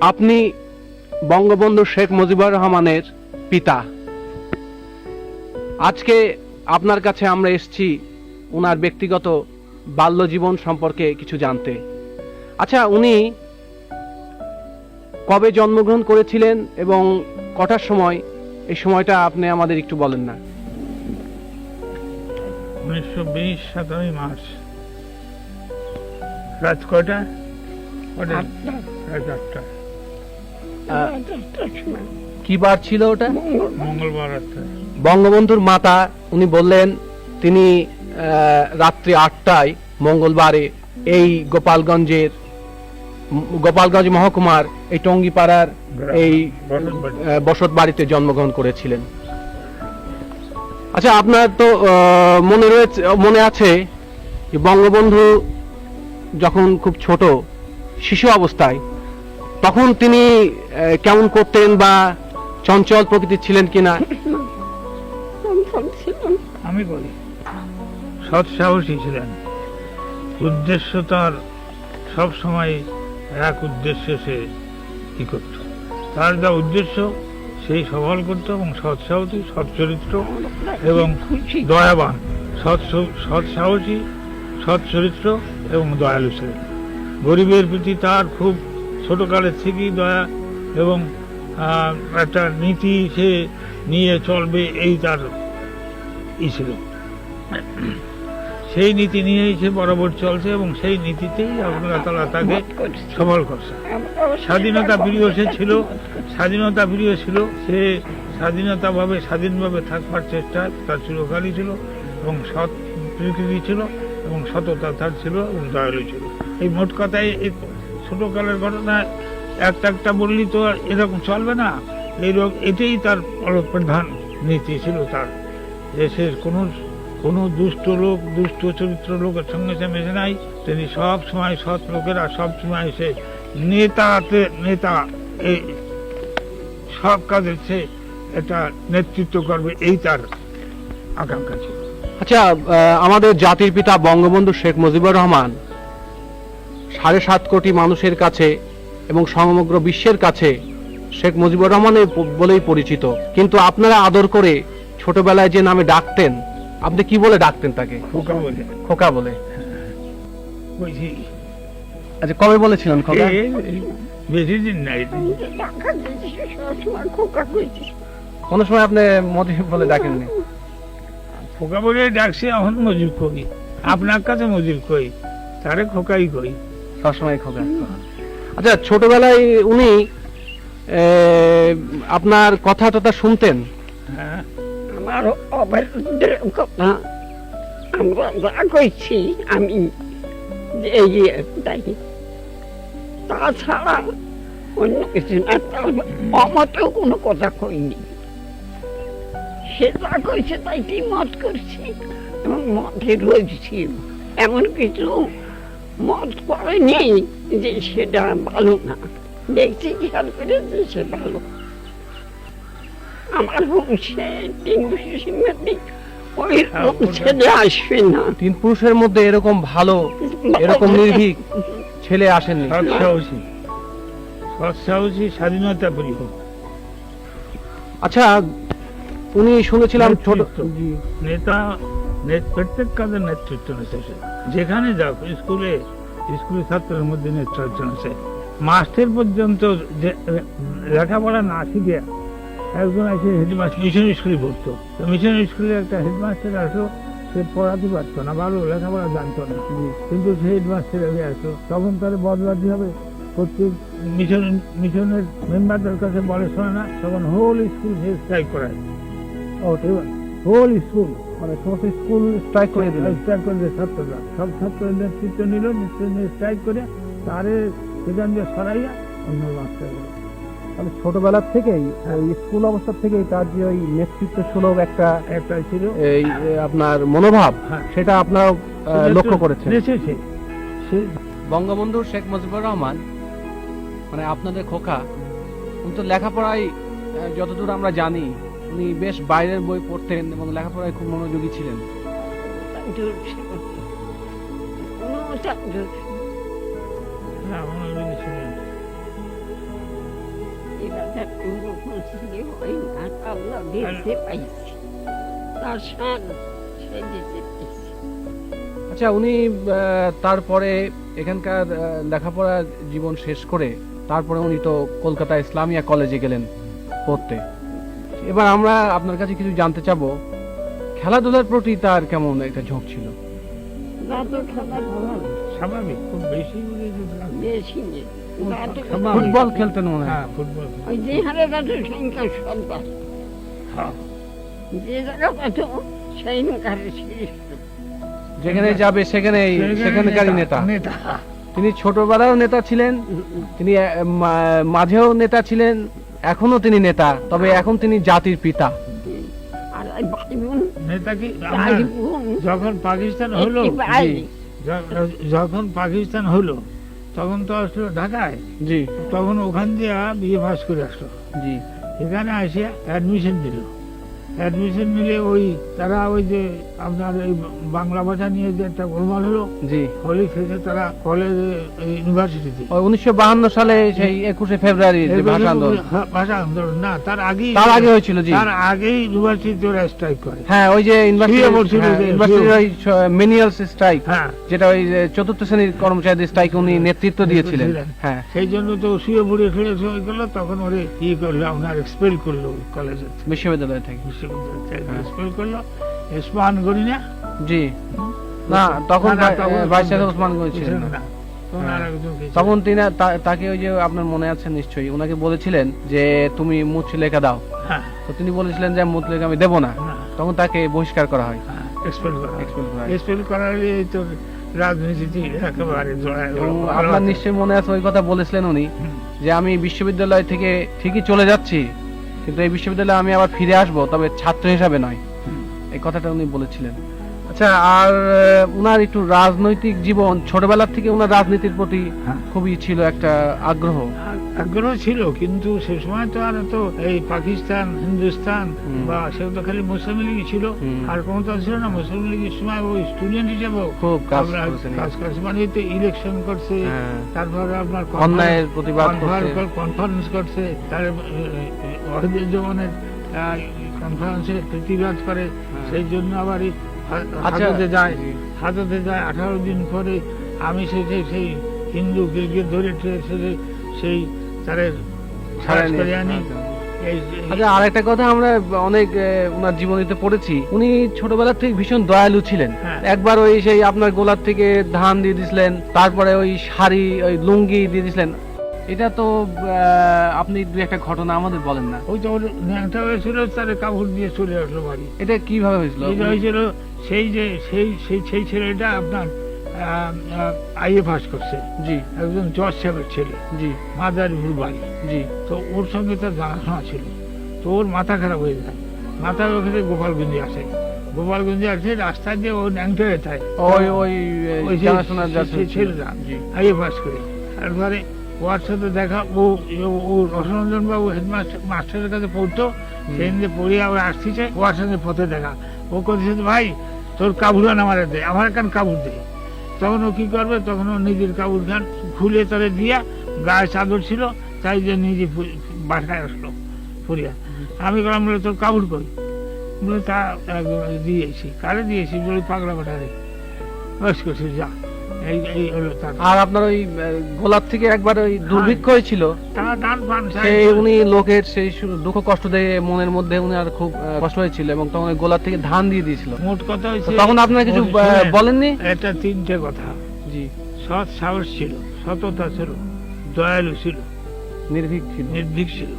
আপনি বঙ্গবন্ধু শেখ মুজিবুর রহমানের পিতা। আজকে আপনার কাছে আমরা এসেছি ওনার ব্যক্তিগত বাল্য জীবন সম্পর্কে কিছু জানতে। আচ্ছা, উনি কবে জন্মগ্রহণ করেছিলেন এবং কটার সময়, এই সময়টা আপনি আমাদের একটু বলেন না। 1920 7ই মার্চ। রাত কয়টা? রাত 8টা। কি বার ছিল ওটা? মঙ্গলবার রাত্রে। বঙ্গবন্ধুর মাতা উনি বললেন তিনি রাত্রি 8টায় মঙ্গলবারে এই গোপালগঞ্জ মহকুমার এই টঙ্গিপাড়ার এই বসত বাড়িতে জন্মগ্রহণ করেছিলেন। আচ্ছা, আপনার তো মনে আছে যে বঙ্গবন্ধু যখন খুব ছোট শিশু অবস্থায় তখন তিনি কেমন করতেন বা চঞ্চল প্রকৃতির ছিলেন কিনা? আমি বলি, সৎ সাহসী ছিলেন। উদ্দেশ্য তার সব সময় এক উদ্দেশ্য, সে কি করত, তার যা উদ্দেশ্য সেই সফল করত, এবং সৎ সাহসী, সৎ চরিত্র এবং দয়াবান। সৎ সাহসী, সৎ চরিত্র এবং দয়ালু ছিলেন। গরিবের প্রতি তার খুব ছোটকালের থেকেই দয়া এবং একটা নীতি সে নিয়ে চলবে, এই তার ছিল। সেই নীতি নিয়েই সে বরাবর চলছে এবং সেই নীতিতেই আল্লাহ তাআলা তাকে সফল করছে। স্বাধীনতা প্রিয় সে ছিল, স্বাধীনতা প্রিয় ছিল। সে স্বাধীনভাবে থাকবার চেষ্টা তার চিরকালই ছিল, এবং সৎ প্রকৃতি ছিল, এবং সততা তার ছিল, এবং দয়ালু ছিল। এই মোট কথায় এই ছোটকালের ঘটনা একটা বললি তো এরকম চলবে না। এটাই তার প্রধান নীতি ছিল তার, যে সে কোনো দুষ্ট চরিত্র লোকের সঙ্গে সে মেশে নাই। তিনি সব সময় সৎ লোকেরা, সব সময় সে নেতা, এই সব কাজে সে এটা নেতৃত্ব করবে, এই তার আকাঙ্ক্ষা ছিল। আচ্ছা, আমাদের জাতির পিতা বঙ্গবন্ধু শেখ মুজিবুর রহমান 7.5 কোটি মানুষের কাছে এবং সমগ্র বিশ্বের কাছে শেখ মুজিবুর রহমানের বলেই পরিচিত। কিন্তু আপনারা আদর করে ছোটবেলায় যে নামে ডাকতেন, আপনি কি বলে ডাকতেন তাকে? খোকা বলে। আচ্ছা, কবে বলেছিলেন খোকা? বেশি দিন নাই, কোন সময় আপনি মজিব বলে ডাকেননি? খোকা বলে ডাকছি। এখন মজিব কই, আপনার কাছে মজিব কই, তারে খোকাই কই, সবসময় খোকা। আচ্ছা, ছোটবেলায় উনি আপনার কথা টথা শুনতেন? হ্যাঁ, আমার অভদ্রের কথা আমরা যা কইছি আমি তাই, তাছাড়া অন্য কিছু না। তার অমতেও কোনো কথা কইনি। সে যা কইছে তাই কি মত করছি এবং মতে রয়েছি। এমন কিছু মত করেনি যে সেটা ভালো না। দেখছি খেয়াল করে যে সে ভালো। আমার বংশে 3 পুরুষের মধ্যে ওই ছেলে আসবে না। 3 পুরুষের মধ্যে এরকম ভালো, এরকম নির্ভীক ছেলে আসেননি। সৎ সাহসী, স্বাধীনতা প্রিয়। আচ্ছা, উনি শুনেছিলাম ছোট নেতা, প্রত্যেক কাজের নেতৃত্ব নিচ্ছে। যেখানে যাও, স্কুলে ছাত্রের মধ্যে নেতৃত্ব নিচ্ছে। মাস্টার পর্যন্ত লেখাপড়া না শিখে একজন আছে হেডমাস্টার, মিশন স্কুলে পড়তো। মিশন স্কুলে একটা হেডমাস্টার আসো, সে পড়াতে পারতো না, ভালো লেখাপড়া জানতো না, কিন্তু সে হেডমাস্টার আসো, তখন তার বদলাতে হবে। প্রত্যেক মিশনের মেম্বারদের কাছে বলে শোনে না, তখন হোল স্কুল সে স্ট্রাইক করায়। হোল স্কুল মানে সমস্ত স্কুল স্ট্রাইক করে দিল, ছাত্ররা সব ছাত্রের নেতৃত্ব নিল, স্ট্রাইক করে তারে সেখান দিয়ে সরাইয়া অন্য মাস্টার। তাহলে ছোটবেলার থেকেই স্কুল অবস্থা থেকেই তার যে ওই নেতৃত্ব সুলভ একটা ছিল এই আপনার মনোভাব, সেটা আপনারা লক্ষ্য করেছেন। বঙ্গবন্ধু শেখ মুজিবুর রহমান মানে আপনাদের খোকা, উনি তো লেখাপড়ায় যতদূর আমরা জানি উনি বেশ বাইরের বই পড়তেন এবং লেখাপড়ায় খুব মনোযোগী ছিলেন। এতটুকু খুঁজলে হয় না, আল্লাহ দিতে পাইছি, তার শান সে দিতে পাইছি। আচ্ছা, উনি তারপরে এখানকার লেখাপড়া জীবন শেষ করে তারপরে উনি তো কলকাতা ইসলামিয়া কলেজে গেলেন পড়তে। এবার আমরা আপনার কাছে কিছু জানতে চাবো, খেলাধুলার প্রতি তার কেমন একটা ঝোঁক ছিল? দাদু খেলা ভালো, স্বাভাবিক, খুব বেশি বলে যেতে না। বেশি নেই। দাদু স্বাভাবিক। ফুটবল খেলতেন মনে হয়। হ্যাঁ, ফুটবল। ওই যে হারে দাদু সংখ্যা সন্তান, হ্যাঁ, যে জায়গা দাদু সেই কারে শেষ। যেখানে যাবে সেখানকারই নেতা। নেতা। তিনি ছোটবেলাও নেতা ছিলেন, তিনি মাঝেও নেতা ছিলেন, এখনো তিনি নেতা, তবে এখন তিনি জাতির পিতা। আর এই ভাই বোন, নেতা কি ভাই বোন, যখন পাকিস্তান হলো, একটি ভাই। যখন পাকিস্তান হলো তখন তো আসলো ঢাকায়, জি তখন ওখান দিয়ে বিয়ে পাস করে আসলো। জি এখানে এসে অ্যাডমিশন দিল। অ্যাডমিশন নিলে ওই তারা ওই যে আপনার এই বাংলা ভাষা নিয়ে যে একটা গোলমাল হলো, জি হলি থেকে তারা কলেজে ইউনিভার্সিটিতে 1952 সালে সেই 21শে ফেব্রুয়ারি যে ভাষা আন্দোলন, ভাষা আন্দোলন না, তার আগেই হয়েছিল। জি, তার আগেই ইউনিভার্সিটিতে ওরা স্ট্রাইক করে। হ্যাঁ, ওই যে শুয়ে পড়ছিল যে, ইউনিভার্সিটির ওই মেনিয়াল স্ট্রাইক, হ্যাঁ, যেটা ওই যে চতুর্থ শ্রেণীর কর্মচারীদের স্ট্রাইক উনি নেতৃত্ব দিয়েছিলেন। হ্যাঁ, সেই জন্য তো শুয়ে পড়ে ফিরে হয়ে গেল, তখন ওরে ই করলো, আপনার এক্সপেল করলো কলেজে, বিশ্ববিদ্যালয় থেকে। বিশ্ববিদ্যালয় থেকে হ্যাঁ। এক্সপেল করলো। স্পান করি না, জি, না তখন না, তখন ভাইস চ্যান্সেলর ওসমান গনি ছিলেন। ছিলেন না। তখন হ্যাঁ। আরেকজন কে ছিল। তখন তিনি তাকে ওই যে আপনার মনে আছে নিশ্চয়ই, ওনাকে বলেছিলেন যে তুমি মুচলেখা দাও, হ্যাঁ, তো তিনি বলেছিলেন যে মুচলেখা আমি দেবো না, হ্যাঁ, তখন তাকে বহিষ্কার করা হয়। এক্সপেল করা। Expel করা হয়। এক্সপেল করালে তো রাজনীতিতে একেবারে জড়ায় গেল। এবং ভালো আপনার আছে। নিশ্চয়ই মনে আছে ওই কথা বলেছিলেন উনি, হুম, যে আমি বিশ্ববিদ্যালয় থেকে ঠিকই চলে যাচ্ছি, কিন্তু এই বিশ্ববিদ্যালয়ে আমি আবার ফিরে আসবো, তবে ছাত্র হিসাবে নয়। হুম। এই কথাটা উনি বলেছিলেন। আচ্ছা, আর উনার একটু রাজনৈতিক জীবন, ছোটবেলা থেকে উনার রাজনীতির প্রতি হ্যাঁ। খুবই ছিল একটা আগ্রহ। আগ্রহ ছিল, কিন্তু সে সময় তো আর তো এই পাকিস্তান, হিন্দুস্তান হুম। বা সে তো খালি মুসলিম লীগই ছিল, হুম। আর কোনো তো ছিল না। মুসলিম লীগের সময় ওই স্টুডেন্ট হিসেবে খুব কাজ করেছেন। কাজ করছে, মানে তো ইলেকশন করছে, হ্যাঁ। তারপরে আপনার অন্যায়ের প্রতিবাদ করছে। কনফারেন্স করছে, তার ওয়াহিদুল জামানের কনফারেন্সে প্রতিবাদ করে। সেই জন্য আবার এই আচ্ছা, হাজতে যায়, জি। হাজতে যায় 18 দিন পরে। আমি সেই হিন্দু গির্গির ধরে সেই তারে সারাস করে আনি। আচ্ছা, আরেকটা কথা আমরা অনেক ওনার জীবনীতে পড়েছি, উনি ছোটবেলা থেকে ভীষণ দয়ালু ছিলেন। হ্যাঁ। একবার ওই সেই আপনার গোলার থেকে ধান দিয়ে দিছিলেন, তারপরে ওই শাড়ি, ওই লুঙ্গি দিয়ে দিছিলেন। এটা তো আপনি দুই একটা ঘটনা আমাদের বলেন না। ওই তো ন্যাংটা হয়েছিল, তারে কাপড় দিয়ে চলে আসলো বাড়ি। এটা কিভাবে হয়েছিল? এটা হয়েছিল সেই ছেলেটা আপনার আইএ পাস করছে, জি একজন জজ সাহেবের ছেলে, জি মাদারীপুর বাড়ি। জি তো ওর সঙ্গে তার জানাশোনা ছিল। তো ওর মাথা খারাপ হয়ে যায়, মাথার ওখানে গোপালগঞ্জে আসে। গোপালগঞ্জে আসে, রাস্তা দিয়ে ও ন্যাংটা হয়ে যায়। ওই ওই ওই যে জানাশোনার যার সেই ছেলেটা জি আইএ পাস করে। তারপরে ওর সাথে দেখা, ও রসরঞ্জন বাবু মাস্টারের কাছে পড়তো, সেদিন যে পড়িয়া ও আসছে, ওর সাথে পথে দেখা। ও করছে, ভাই তোর কাবুরান আমার দে, আমার কান কাবুর দে। তখন ও কি করবে, তখন ও নিজের কাবুর খান খুলে তারে দিয়া, গায়ে চাদর ছিল, তাই যে নিজে বাসায় আসলো পড়িয়া। আমি বললাম, বলে তোর কাবুর কই? বলে তা দিয়েছি। কারে দিয়েছি? বলে পাগলা বাটারে। বয়স করছি, যা। এই হলো তার। আর আপনার ওই গোলাপ থেকে একবার ওই দুর্ভিক্ষ হয়েছিল, তারা দান পান সেই উনি লোকের সেই দুঃখ কষ্ট দিয়ে মনের মধ্যে উনি আর খুব কষ্ট হয়েছিল, এবং তখন ওই গোলাপ থেকে ধান দিয়ে দিয়েছিল। মোট কথা তো হয়েছে, তখন আপনারা কিছু শুনেন, বলেননি? এটা তিনটে কথা। জি, সৎ সাহস ছিল, সততা ছিল, দয়ালু ছিল, নির্ভীক ছিল। নির্ভীক ছিল।